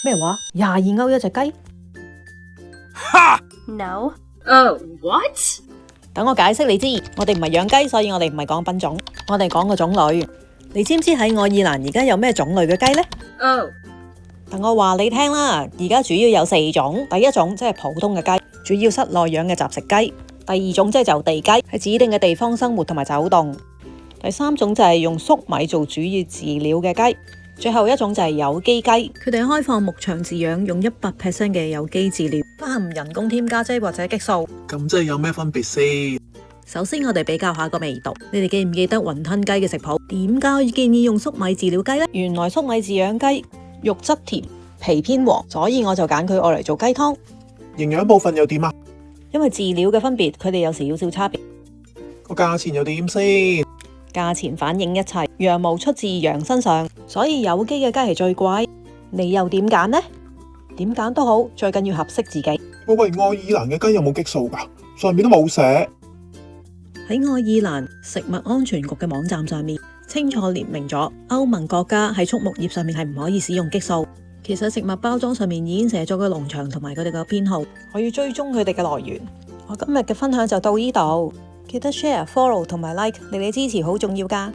咩話？22歐一隻雞？ No. Oh, what? 等我解釋你知，我哋唔係養雞，所以我哋唔係講品種，我哋講個種類。你知唔知喺愛爾蘭而家有咩種類嘅雞呢？ Oh. 等我話你聽啦，而家主要有4種。第一種即係普通嘅雞，主要室內養嘅雜食雞。第二種即係就地雞，喺指定嘅地方生活同埋走動。第三種就係用粟米做主要飼料嘅雞。最後一種就係有機雞，佢哋開放牧場飼養，用100% 嘅有機飼料，不含人工添加劑或者激素。咁即係有咩分別先？首先我哋比較下個味道，你哋記唔記得雲吞雞嘅食譜？點解我建議用粟米飼料雞呢？原來粟米飼養雞肉質甜，皮偏黃，所以我就揀佢愛嚟做雞湯。營養部分又點啊？因為飼料嘅分別，佢哋有少少差別。個價錢又點先？價錢反映一切，羊毛出自羊身上，所以有機嘅雞係最貴。你又點揀呢？點揀都好，最緊要合適自己。喂，愛爾蘭嘅雞有冇激素㗎？上面都冇寫。喺愛爾蘭食物安全局嘅網站上面，清楚列明咗歐盟國家喺畜牧業上面係唔可以使用激素。其實食物包裝上面已經寫咗個農場同埋佢哋嘅編號，可以追蹤佢哋嘅來源。我今日嘅分享就到呢度。記得 share、follow 同埋 like，你哋支持好重要㗎。